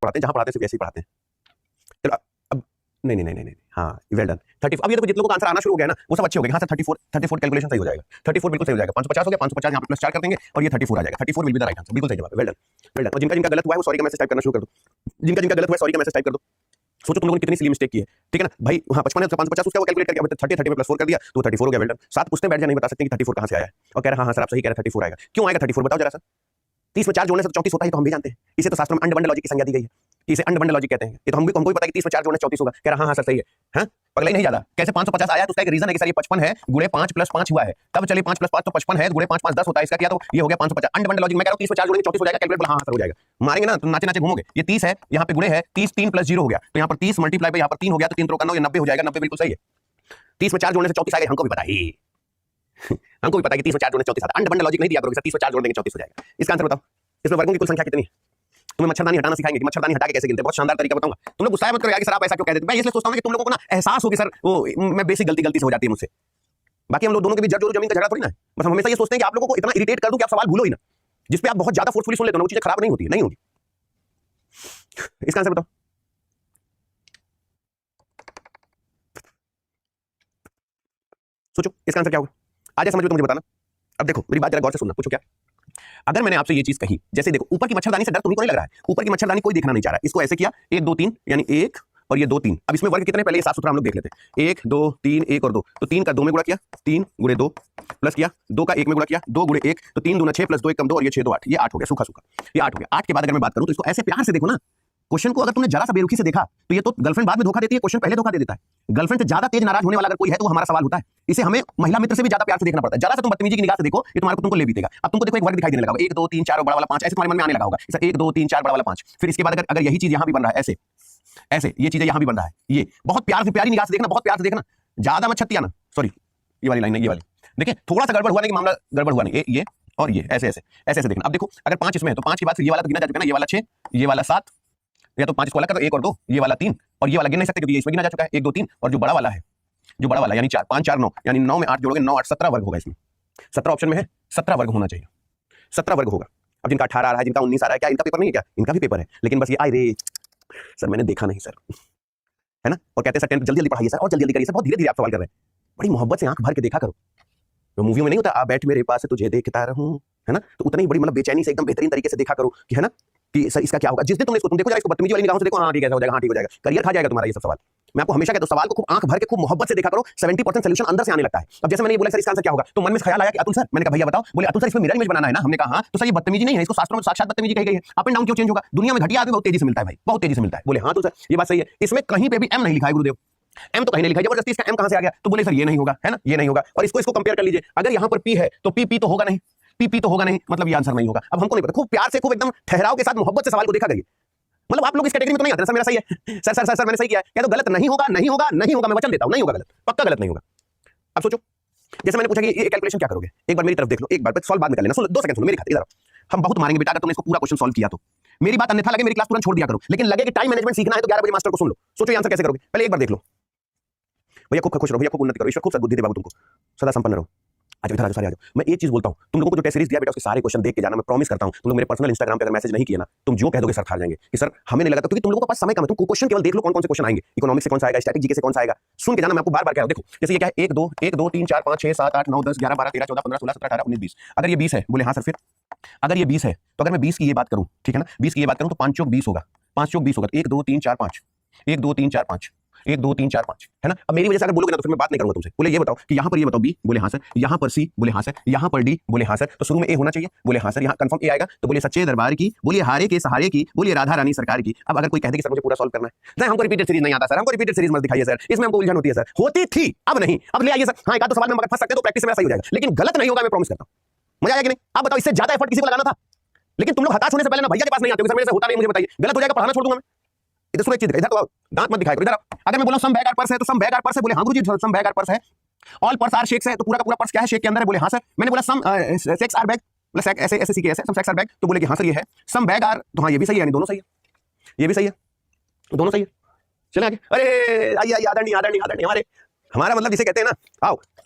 पढ़ाते हैं, जहां पढ़ाते हैं सिर्फ ऐसे ही पढ़ाते हैं। चलो अब नहीं, हाँ वेल डन। 30 अब ये तो जितने लोगों का आंसर आना शुरू हो गया ना वो सब अच्छे हो गए। हाँ सर 34 कैलकुलेशन सही हो जाएगा, 34 बिल्कुल सही हो जाएगा। 550 हो गया, 550 यहाँ पे प्लस 4 कर देंगे और ये 34 आ जाएगा। 34 will be the right answer, बिल्कुल सही जवाब है, वेल डन वेल डन। और जिनका जिनका गलत हुआ है वो सॉरी का मैसेज टाइप करना शुरू कर दो, जिनका गलत हुआ है सॉरी का मैसेज टाइप कर दो। सोचो तुम लोगों ने कितनी सिली मिस्टेक की है, ठीक है ना भाई। हाँ 55 है तो 550 उसका वो कैलकुलेट करके 30 में प्लस 4 कर दिया तो 34 हो गया, वेल डन। 7 पूछते बैठ जाए, नहीं बता सकते कि 34 कहां से आया है और कह रहे हाँ सर आप सही कह रहे हैं 34 आएगा। क्यों आएगा 34 बताओ जरा सर। 30 में 4 जोड़ने से 34 होता है तो हम भी जानते हैं, इसे तो शास्त्र में अंडबंड लॉजिक की संज्ञा दी गई है, इसे अंडबंड लॉजिक कहते हैं। ये तो हमको भी पता है कि 30 में 4 जोड़ने से 34 होगा। कह रहा हाँ सर सही है। हाँ पगला ही नहीं ज्यादा। कैसे 550 आया तो उसका एक रीजन है कि सर ये 55 है गुणे 5 प्लस 5 हुआ है, तब चलिए 5 प्लस 5 तो 55 है गुणे 5 5 10 होता है, इसका क्या तो ये हो गया 550। अंडबंड लॉजिक मैं कह रहा हूं 30 में 4 जोड़ेंगे 34 हो जाएगा, कैलकुलेट बोला हाँ सर हो जाएगा। मारेंगे ना तो नाचे नाचे घूमोगे। ये 30 है यहाँ पे गुणे है 30 3 प्लस 0 हो गया तो यहाँ पर 30 मल्टीप्लाई बाय यहाँ पर 3 हो गया तो 3 3 9 ये 90 हो जाएगा, 90 बिल्कुल सही है। 30 में 4 जोड़ने से 34 आएगा, हमको भी पता है हमको भी पता है कि 30 में 4 जोड़ने से 34 आता है। अंडबंड लॉजिक नहीं दिया करोगे सर, 30 में 4 जोड़ देंगे 34 हो जाएगा। इसका आंसर बताओ। इसमें वर्गों की कुल संख्या कितनी है? तुम्हें मच्छरदानी हटाना सिखाएंगे कि मच्छरदानी हटा के कैसे गिनते हैं, बहुत शानदार तरीका बताऊंगा। तुम लोग गुस्सा मत करो यार कि सर आप ऐसा क्यों कहते हैं। मैं इसलिए सोचता हूं कि तुम लोगों को ना एहसास हो कि सर वो मैं बेसिक गलती से हो जाती है मुझसे। बाकी हम लोग दोनों के बीच जड़ जमीन का झगड़ा थोड़ी ना है। बस हम हमेशा ये सोचते हैं कि आप लोगों को इतना इरिटेट कर दूं कि आप सवाल भूलो ही ना, जिस पे आप बहुत ज्यादा फोर्सफुली सुन लेते हो ना वो चीजें खराब नहीं होती, नहीं होगी। इसका आंसर बताओ। सोचो इसका आंसर क्या होगा, आ जाए समझ में तो मुझे बताना। अब देखो मेरी बात जरा गौर से सुनना, पूछो क्या। अगर मैंने आपसे ये चीज कही, जैसे देखो ऊपर की मच्छरदानी से डर तुम्हें को नहीं लग रहा है, ऊपर की मच्छरदानी कोई देखना नहीं चाह रहा है, इसको ऐसे किया 1 2 3 यानी 1 और ये 2 3। अब इसमें वर्ग कितने पहले ये साफ सुथरा हम लोग देख लेते हैं। 1 2 3 1 और 2 तो 3 का 2 में गुणा किया 3 गुणे 2 प्लस किया 2 का 1 में गुणा किया 2 गुणे 1 तो 3 दूना 6 प्लस 2 1 कम 2 और ये 6 2 8, ये 8 हो गया सूखा सूखा, ये 8 हो गया। 8 के बाद अगर मैं बात करूं तो इसको ऐसे प्यार से देखो ना, क्वेश्चन को अगर तुमने जरा सा बेरुखी से देखा तो ये तो गर्लफ्रेंड बाद में धोखा देती है, क्वेश्चन पहले धोखा दे देता है। गर्लफ्रेंड से ज्यादा तेज नाराज होने वाला अगर कोई है तो वो हमारा सवाल होता है। इसे हमें महिला मित्र से भी ज्यादा प्यार से देखना पड़ता है। जरा सा तुम बदतमीजी की निगाह से देखो ये तुम्हारे को तुमको ले बीतेगा। अब तुमको देखो एक वर्ग दिखाई देने लगा 1 2 3 4 बड़ा वाला 5, ऐसे तुम्हारे मन में आने लगा होगा सर 1 2 3 4 बड़ा वाला 5। फिर इसके बाद अगर यही चीज यहां भी बन रहा है ऐसे ऐसे, ये चीजें यहां भी बन रहा है, ये बहुत प्यार से प्यारी निगाह से देखना, बहुत प्यार से देखना, ज्यादा मत छत्तिया ना। सॉरी ये वाली लाइन नहीं, ये वाली देखिए थोड़ा सा गड़बड़ हुआ नहीं कि मामला गड़बड़ हुआ नहीं, ये और ये ऐसे ऐसे ऐसे ऐसे देखना। अब देखो अगर 5 इसमें है तो 5 के बाद फिर ये वाला तो गिना जा चुका है ना, ये वाला 6 ये वाला 7 या तो 5 इसको अलग कर दो 1 और 2 ये वाला 3 और ये वाला गिन नहीं सकते क्योंकि ये इसमें गिना जा चुका है 1 2 3 और जो बड़ा वाला है, जो बड़ा वाला यानी 4 5 4 9 यानी 9 में 8 जोड़ोगे 9 8 17 वर्ग होगा। इसमें 17 ऑप्शन में है, 17 वर्ग होना चाहिए, 17 वर्ग होगा। अब जिनका 18 आ रहा है, जिनका 19 आ रहा है, क्या इनका पेपर नहीं है क्या? इनका भी पेपर है, लेकिन बस ये आए रे सर मैंने देखा नहीं सर, है ना। और कहते हैं सर 10 जल्दी जल्दी पढ़ाइए सर और जल्दी जल्दी करिए सर, बहुत धीरे धीरे आप सवाल कर रहे हैं। बड़ी मोहब्बत से आंख भर के देखा करो। तो मूवी में नहीं होता आ बैठ मेरे पास तुझे देखता रहूं, है ना, तो उतनी ही बड़ी मतलब बेचैनी से एकदम बेहतरीन तरीके से देखा करो कि है ना कि सर इसका क्या होगा। जिस दिन तुम देखो जरा इसको बदतमीजी वाली निगाहों से देखो, हाँ ठीक है हो जाएगा, हाँ ठीक हो जाएगा, करियर खा जाएगा तुम्हारा ये सब सवाल। मैं आपको हमेशा कहता हूं सवाल को खूब आंख भर के खूब मोहब्बत से देखा करो, 70% सॉल्यूशन अंदर से आने लगता है। अब जैसे मैंने ये बोला सर इसका आंसर क्या होगा तो मन में ख्याल आया कि अतुल सर, मैंने कहा भैया बताओ, बोले अतुल सर इसमें मिरर इमेज बनाना है ना। हमने कहा हाँ, तो सर ये बदतमीजी नहीं है, इसको शास्त्रों में साक्षात बदतमीजी कही गई है। अप एंड डाउन क्यों चेंज होगा? दुनिया में घटिया आदमी बहुत तेजी से मिलता है भाई, बहुत तेजी से मिलता है। बोले हाँ तो सर ये बात सही है, इसमें कहीं पे भी एम नहीं लिखा है गुरुदेव, एम तो कहीं नहीं लिखा है, जबरदस्ती इसका एम कहां से आ गया? तो बोले सर ये नहीं होगा, है ना, ये नहीं होगा। और इसको कंपेयर कर लीजिए, अगर यहां पर पी है तो पी तो होगा नहीं, पी तो होगा नहीं, मतलब ये आंसर नहीं होगा। अब हमको नहीं पता, खूब प्यार से खूब एकदम ठहराव के साथ मोहब्बत से सवाल को देखा गया। मतलब आप लोग इस कैटेगरी में तो नहीं आते सर मेरा सही है सर सर सर मैंने सही किया है, क्या तो गलत नहीं होगा, नहीं होगा, नहीं होगा, मैं वचन देता हूं नहीं होगा, गलत पक्का गलत नहीं होगा। अब सोचो जैसे मैंने पूछा कि ये कैलकुलेशन क्या करोगे, एक बार मेरी तरफ देख लो, एक बार सॉल्व बाद में कर लेना, सुनो 2 सेकंड सुनो मेरी खातिर, हम बहुत मारेंगे बेटा अगर तुमने इसको पूरा क्वेश्चन सॉल्व किया तो। मेरी बात अन्यथा लगे मेरी क्लास तुरंत छोड़ दिया करो, लेकिन लगे कि टाइम मैनेजमेंट सीखना है तो 11 बजे मास्टर को सुन लो। सोचो ये आंसर कैसे करोगे, पहले एक बार देख लो। भैया खूब खुश रहो, भैया खूब उन्नति करो, ईश्वर खूब सद्बुद्धि दे बाबू तुमको, सदा संपन्न रहो। आज इधर आ जाओ, सारे आ जाओ। मैं एक चीज बोलता हूं, तुम लोगों को जो टेस्ट सीरीज दिया बेटा उसके सारे क्वेश्चन देख के जाना, मैं प्रॉमिस करता हूं। तुम लोग मेरे पर्सनल इंस्टाग्राम पे अगर मैसेज नहीं किया ना, तुम जो कह दोगे सर हार जाएंगे कि सर हमें नहीं लगा, क्योंकि तुम लोगों के पास समय कम है। तुम क्वेश्चन केवल देख लो कौन कौन से क्वेश्चन आएंगे, इकोनॉमिक्स से कौन सा आएगा, स्टैटिक जीके से कौन सा आएगा, सुन के जाना। मैं आपको बार-बार कह रहा हूं, देखो जैसे ये क्या है 1 2 3 4 5 6 7 8 9 10 11 12 13 14 15 16 17 18 19 20। अगर ये 20 है, बोले हाँ सर, फिर अगर ये 20 है तो अगर मैं 20 की ये बात करूं, ठीक है ना, 20 की ये बात करूं तो 5 चौक 20 होगा, 5 चौक 20 होगा, 1 2 3 4 5 1 2 3 4 5 1 2 3 4 5, है ना। अब मेरी वजह से अगर बोलोगे ना तो फिर मैं बात नहीं करूंगा तुमसे। बोले ये बताओ कि यहां पर ये बताओ बी, बोले हाँ सर, यहां पर सी, बोले हाँ सर, यहां पर डी, बोले हाँ सर, तो शुरू में ए होना चाहिए, बोले हाँ सर, यहां कंफर्म ए आएगा, तो बोले सच्चे दरबार की, बोलिए हारे के सहारे की, बोलिए राधा रानी सरकार की। अब अगर कोई कह दे कि सर मुझे पूरा सॉल्व करना है, नहीं हमको रिपीटेड सीरीज नहीं आता सर, हमको रिपीटेड सीरीज मत दिखाइए सर, इसमें हमको उलझन होती है सर, होती थी अब नहीं, अब ले आइए सर। हाँ एक आध सवाल में मगर फंस सकते तो प्रैक्टिस में सही हो जाएगा, लेकिन गलत नहीं होगा, मैं प्रॉमिस करता हूं। मजा आया कि नहीं? आप बताओ इससे ज्यादा एफर्ट किसी को लगाना था, लेकिन तुम लोग हताश होने से पहले ना भैया के पास नहीं आते हो सर मेरे से होता नहीं, मुझे बताइए गलत हो जाएगा, पढ़ाना छोड़ दूंगा मैं। इधर सुनो एक चीज, इधर तो दांत मत दिखाया करो, इधर अगर मैं बोला सम बैग आर पर्स है तो सम बैग आर पर्स है, बोले हाँ गुरुजी सम बैग आर पर्स है। ऑल पर्स आर शेक्स है तो पूरा का पूरा पर्स क्या है, शेक के अंदर है, बोले हाँ सर। मैंने बोला सम सेक्स आर बैग, बोला ऐसे ऐसे सीखे ऐसे सम सेक्स आर बैग, तो बोले कि हाँ सर ये है सम बैग आर, तो हाँ ये भी सही है, यानी दोनों सही है, ये भी सही है, दोनों सही है। चले आगे, अरे आइए आदरणीय आदरणीय आदरणीय, हमारे हमारा मतलब जिसे कहते हैं ना, आओ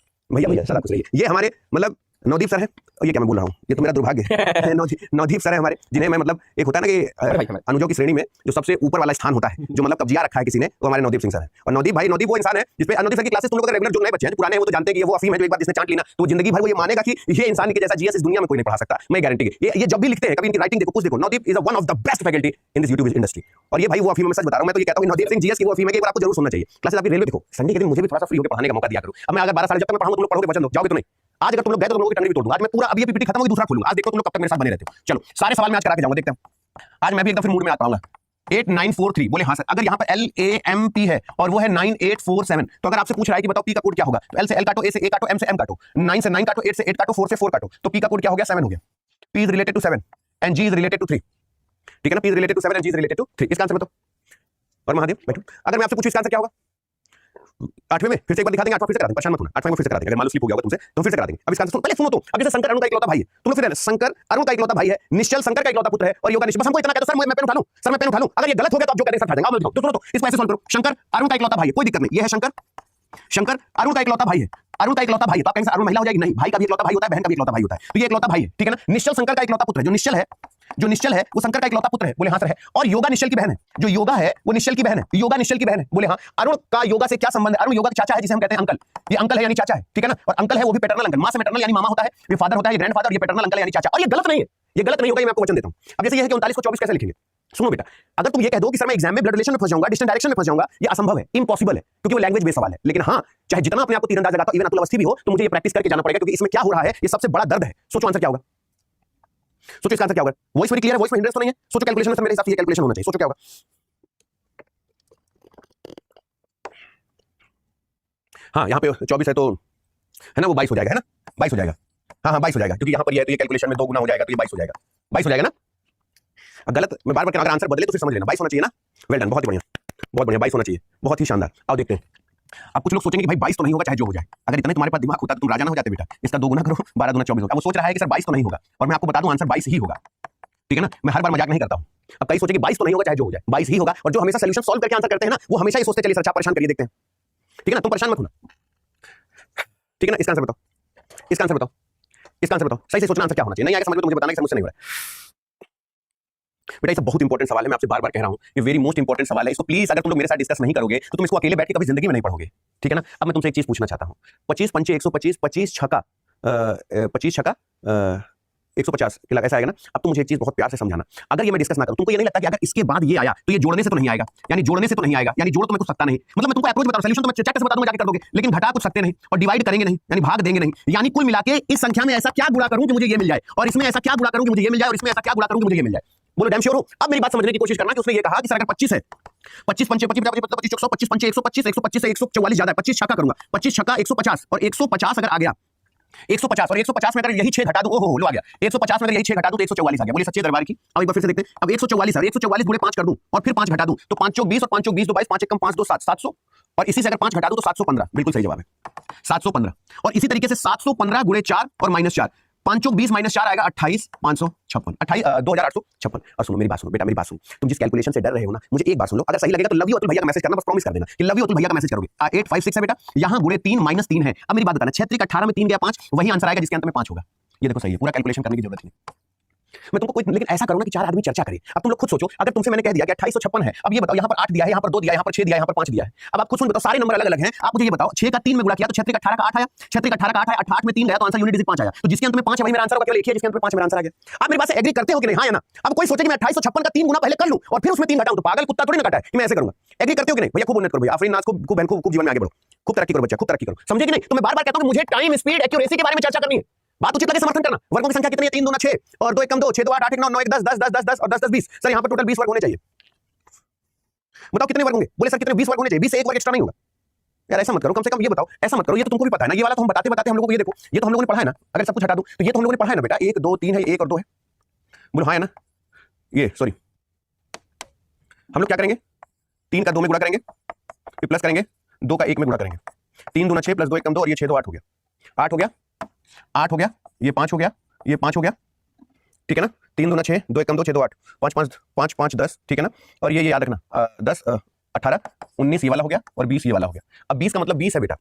भैया भैया सदा खुश रहिए, ये हमारे मतलब नवदीप सर है, और ये क्या मैं बोल रहा हूँ, ये तो मेरा दुर्भाग्य है। नवदीप सर है हमारे, जिन्हें मैं मतलब एक होता है ना कि अनुजों की श्रेणी में जो सबसे ऊपर वाला स्थान होता है, जो मतलब कब्जिया रखा है किसी ने, वो हमारे नवदीप सिंह सर है। और नवदीप भाई, नवदीप वो इंसान है जिसपे नवदीप सर की क्लासेस तुम लोग रेगुलर जो नए बच्चे हैं पुराने हैं वो तो जानते हैं कि वो अफीम है, जो एक बार जिसने चाट लेना तो जिंदगी भर वो ये मानेगा कि ये इंसान के जैसा जीएस इस दुनिया में कोई नहीं पढ़ा सकता। मैं गारंटी है ये जब भी लिखते हैं, कभी इनकी राइटिंग देखो, कुछ देखो, Navdeep is one of the best faculty in this YouTube industry. और ये भाई वो अफीम, मैं सच बता रहा हूं, मैं तो ये कहता हूं नवदीप सिंह जीएस की वो अफीम है कि आपको जरूर सुनना चाहिए। क्लासेस आपकी रेलवे देखो, संडे के दिन मुझे भी थोड़ा सा फ्री होकर पढ़ाने का मौका दिया करो। अब मैं अगर 12 साल जब तक मैं पढ़ाऊंगा तुम लोग पढ़ोगे, वचन दो, जाओगे तो नहीं। आज अगर तुम लोग गए तो तुम लोगों की टंगड़ी भी तोड़ दूंगा। आज मैं पूरा, अब ये पीपीटी खत्म होगी दूसरा खोलूंगा। आज देखो तुम लोग कब तक मेरे साथ बने रहते हो। चलो सारे सवाल मैं आज करा के जाऊंगा, देखते हैं आज मैं भी एकदम फिर मूड में आता हूँ। 8943 बोले हाँ सर। अगर यहाँ पर LAMP है और वो है 9847, तो अगर आपसे पूछ रहा है कि बताओ पी का कोड क्या होगा, तो L से L काटो, A से A काटो, M से M काटो, 9 से 9 काटो, 8 से 8 काटो, 4 से 4 काटो, तो पी का कोड क्या हो गया, 7 हो गया। P is related to 7 and G is related to 3, ठीक है ना। P is related to 7 and G is related to 3। इसका आंसर बताओ। और महादेव बैठो, अगर मैं आपसे पूछूं इसका आंसर क्या होगा, 8वें में फिर से एक बार दिखा देंगे, 8वां फिर से करा देंगे, परेशान मत होना, 8वां में फिर से करा देंगे। अगर मान लो स्लिप हो गया होगा तुमसे तो फिर से करा देंगे। अब इसका आंसर पहले सुनो तो। अब जैसे शंकर अरुण का इकलौता भाई है, तुम लोग फिर शंकर अरुण का इकलौता भाई है, निश्चल शंकर का इकलौता पुत्र है, और योगा निश्चल। बस हमको इतना कह दो सर मैं पेन उठा लूं, सर मैं पेन उठा लूं। अगर ये गलत हो गया तो आप जो करेंगे सर खा जाएंगे। तो सुनो तो, इसको ऐसे सॉल्व करो। शंकर अरुण का इकलौता भाई है, कोई दिक्कत नहीं, ये है शंकर अरुण का इकलौता भाई है, अरुण का इकलौता भाई है। तो आप कहेंगे अरुण महिला हो जाएगी, नहीं, भाई का भी इकलौता भाई होता है, बहन का भी इकलौता भाई होता है। तो ये इकलौता भाई है, ठीक है ना। निश्चल शंकर का इकलौता पुत्र है, जो निश्चल है वो शंकर का इकलौता पुत्र है, बोले हाँ सर है। और योगा निश्चल की बहन है, जो योगा है वो निश्चल की बहन है, योगा निश्चल की बहन है, बोले हाँ। अरुण का योगा से क्या संबंध है, अरुण योगा का चाचा है जिसे हम कहते हैं अंकल। ये अंकल है यानी चाचा है, ठीक है ना। और अंकल है वो भी पैटर्नल अंकल, मां से मैटरनल यानी मामा होता है, ये फादर होता है, ये ग्रैंडफादर, ये पैटर्नल अंकल यानी चाचा। और ये गलत नहीं है, ये गलत नहीं होगा, ये मैं आपको वचन देता हूं। अब जैसे ये है कि 39 को 24 कैसे लिखेंगे, सुनो बेटा, अगर तुम ये कह दो कि सर मैं एग्जाम में ब्लड रिलेशन में फंस जाऊंगा, डिस्टेंस डायरेक्शन में फंस जाऊंगा, ये असंभव है, इम्पॉसिबल है, क्योंकि वो लैंग्वेज बेस्ड सवाल है। लेकिन हाँ, चाहे जितना अपने आप को तीरंदाज लगाता हो, इवन अतुल अवस्थी भी हो, तो मुझे ये प्रैक्टिस करके जाना पड़ेगा, क्योंकि इसमें क्या हो रहा है ये सबसे बड़ा दर्द है। सोचो आंसर क्या होगा, सोचो इसका आंसर क्या होगा। वॉइस वेरी क्लियर है, वॉइस में हिंड्रेंस तो नहीं है। सोचो कैलकुलेशन में मेरे हिसाब से ये कैलकुलेशन होना चाहिए। सोचो क्या होगा। हाँ यहाँ पे 24 है तो है ना, वो 22 हो जाएगा, है ना, 22 हो जाएगा। हाँ 22 हो जाएगा, क्योंकि यहाँ पर ये है तो ये कैलकुलेशन में 2 गुना हो जाएगा, तो ये 22 हो जाएगा, 22 हो जाएगा ना। गलत मैं बार बार अगर आंसर बदले तो फिर समझ लेना, 22 होना चाहिए ना। वेल डन, बहुत ही बढ़िया, बहुत बढ़िया, 22 होना चाहिए, बहुत ही शानदार। आओ देखते हैं। अब कुछ लोग सोचेंगे कि भाई 22 तो नहीं होगा चाहे जो हो जाए। अगर इतना तुम्हारे पास दिमाग होता तो तुम राजा ना हो जाते बेटा। इसका 2 गुना करो, 12 दूना 24 होगा। अब वो सोच रहा है कि सर 22 तो नहीं होगा, और मैं आपको बता दूं आंसर 22 ही होगा, ठीक है ना। मैं हर बार मजाक नहीं करता हूं। अब कई सोचे कि 22 तो नहीं होगा चाहे जो हो जाए, 22 ही होगा। और जो हमेशा सॉल्यूशन सॉल्व करके आंसर करते हैं ना, वो हमेशा ही सोचते चलिए सर अच्छा परेशान करिए, देखते हैं, ठीक है ना। तुम परेशान मत होना, ठीक है ना। इसका आंसर बताओ, इसका आंसर बताओ, इसका आंसर बताओ। सही से सोचना आंसर क्या होना चाहिए। नहीं आएगा समझ लो तो मुझे बताना कि मुझसे नहीं हो रहा है बेटा। ये बहुत इंपॉर्टेंट सवाल है, मैं आपसे बार बार कह रहा हूं, ये वेरी मोस्ट इंपॉर्टेंट सवाल है। इसको प्लीज अगर तुम लोग मेरे साथ डिस्कस नहीं करोगे तो तुम इसको अकेले बैठ के कभी जिंदगी में नहीं पढ़ोगे, ठीक है ना। अब मैं तुमसे एक चीज पूछना चाहता हूं, 25 पंचे 125, 25 छक्का 150 ऐसा आएगा ना। अब तुम मुझे एक चीज बहुत प्यार से समझाना, अगर ये मैं डिस्कस ना करूं, तुमको ये नहीं लगता कि अगर इसके बाद ये आया तो ये जोड़ने से तो नहीं आएगा, यानी जोड़ने से तो नहीं आएगा, यानी जोड़ तो मैं कुछ सकता नहीं। मतलब मैं तुमको अप्रोच बता रहा हूं, सॉल्यूशन तो मैं चैट से बता दूंगा, जाके कर दोगे, लेकिन घटा कुछ सकते नहीं, और डिवाइड करेंगे नहीं, यानी भाग देंगे नहीं। यानी कुल मिला के इस संख्या में ऐसा क्या गुणा करूं कि मुझे ये मिल जाए, और इसमें ऐसा क्या गुणा करूं कि मुझे ये मिल जाए, और इसमें ऐसा क्या गुणा करूं कि मुझे ये मिल जाए। बोलो डैम श्योर हो। अब मेरी बात समझने की कोशिश करना कि उसने ये कहा कि सर अगर 25 है, 25 पंचे 25 25 पंचे 125, 125 से 144 ज्यादा है, 25 छक्का करूंगा, 25 छक्का 150, और 150 अगर आ गया 150, और 150 में अगर यही 6 घटा दूं, ओहो लो आ गया 150 में अगर यही 6 घटा दूं तो 144 आ गया। बोलिए सच्चे दरबार की। अब एक बार फिर से देखते हैं। अब 144 है, 144 गुणे 5 कर दूं और फिर 5 घटा दूं तो 5 चौक 20 और 5 चौक 20 2 22, 5 1 कम 5 2 7, 700, और इसी से अगर 5 घटा दूं तो 715। बिल्कुल सही जवाब है 715। और इसी तरीके से 715 गुणे 4 और माइनस 4, 5 चौक 20 माइनस 4 आएगा 28 556, 28 2856। और सुनो मेरी बात सुनो बेटा, मेरी बात सुनो। तुम जिस कैलकुलेशन से डर रहे हो ना, मुझे एक बात सुन लो, अगर सही लगेगा तो लव यू अतुल भैया का मैसेज करना, बस प्रॉमिस कर देना कि लव यू अतुल भैया का मैसेज करोगे। 856 है बेटा, यहां गुणे 3 माइनस 3 है। अब मेरी बात बताना, 6 3 18 में 3 गया 5, वही आंसर आएगा जिसके अंत में 5 होगा। ये देखो सही है, पूरा कैलकुलेशन करने की जरूरत नहीं। मैं तुमको कोई, लेकिन ऐसा करो ना कि 4 आदमी चर्चा करें। अब तुम लोग खुद सोचो, अगर तुमसे मैंने कह दिया कि 2856 है, अब ये बताओ यहाँ पर 8 दिया है, यहाँ पर 2 दिया है, यहाँ पर 6 दिया है, यहाँ पर 5 दिया है। अब आप खुद सुन बताओ, सारे नंबर अलग अलग हैं। आप मुझे ये बताओ 6 का 3 में गुणा किया तो 6 3 18 का 8 आया, 6 3 18 का 8 आया, 8 में 3 गया तो आंसर यूनिट डिजिट 5 आया। तो जिसके अंत में 5 है वही मेरा आंसर होगा, केवल एक ही है जिसके अंत में 5 मेरा आंसर आ गया। आप मेरी बात से एग्री करते हो कि नहीं, हां या ना। अब कोई सोचे कि मैं 2856 का 3 गुना पहले कर लूं और फिर उसमें 3 घटाऊं, तो पागल कुत्ता थोड़ी ना काटा है कि मैं ऐसे करूंगा। एग्री करते हो कि नहीं भैया? खूब उन्नत करो भैया, आफरीन नाज को बहन को जीवन में आगे बढ़ो, खूब तरक्की करो बच्चा, खूब तरक्की करो, समझे कि नहीं। तो मैं बार बार कहता हूं कि मुझे टाइम स्पीड एक्यूरेसी के बारे में चर्चा करनी है। बात उचित लगे समर्थन करना। वर्गों की संख्या कितनी है? 3 दूना 6 और 2 1 कम 2, 6 2 8 8 1 9 9 1 10 10 10 10 10 और 10 10 20। सर यहाँ पर टोटल 20 वर्ग होने चाहिए। बताओ कितने वर्ग होंगे? बोले सर कितने? 20 वर्ग होने चाहिए। 20 से 1 वर्ग एक्स्ट्रा नहीं होगा यार, ऐसा मत करो, कम से कम ये बताओ। ऐसा मत करो, ये तो तुमको भी पता है ना, ये वाला तो हम बताते बताते हम लोगों को, ये देखो ये तो हम लोगों ने पढ़ा है ना। अगर सब कुछ हटा दूं तो ये तो हम लोगों ने पढ़ा है ना बेटा। 1 2 3 है, 1 और 2 है। बोलो हाँ है ना। ये सॉरी, हम लोग क्या करेंगे? 3 का 2 में गुणा करेंगे, फिर प्लस करेंगे, 2 का 1 में गुणा करेंगे। 3 दूना 6 प्लस 2 1 कम 2 और ये 6 2 8 हो गया, 8 हो गया, 8 हो गया, ये 5 हो गया, ये 5 हो गया, ठीक है ना। 3 दूना 6 2 1 कम 2 6 2 8 5 5 5 5 10, ठीक है ना। और ये याद रखना 10 18 19 ये वाला हो गया और 20 ये वाला हो गया। अब 20 का मतलब 20 है बेटा।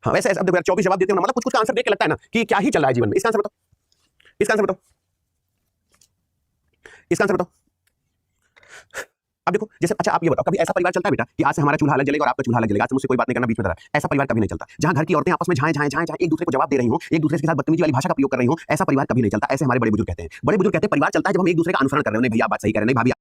हाँ वैसे अब देखो यार 24 जवाब देते हो ना, मतलब कुछ कुछ का आंसर देख के लगता है ना कि क्या ही चल रहा है जीवन में। इसका आंसर बताओ, इसका आंसर बताओ, इसका आंसर बताओ। अब देखो जैसे, अच्छा आप ये बताओ, कभी ऐसा परिवार चलता है बेटा कि आज से हमारा चूल्हा अलग जलेगा और आपका चूल्हा अलग जलेगा, आज से मुझसे कोई बात नहीं करना, बीच में रहा, ऐसा परिवार कभी नहीं चलता। जहां घर की औरतें आपस में झाएं झाएं झाएं झाएं एक दूसरे को जवाब दे रही हो, एक दूसरे के साथ बदतमीजी वाली भाषा का प्रयोग कर रही हो, ऐसा परिवार कभी नहीं चलता। ऐसे हमारे बड़े बुजुर्ग कहते हैं। बड़े बुजुर्ग कहते हैं परिवार चलता है जब हम एक दूसरे का अनुसरण कर रहे हो। नहीं भैया बात सही कह रहे हैं, नहीं भाभी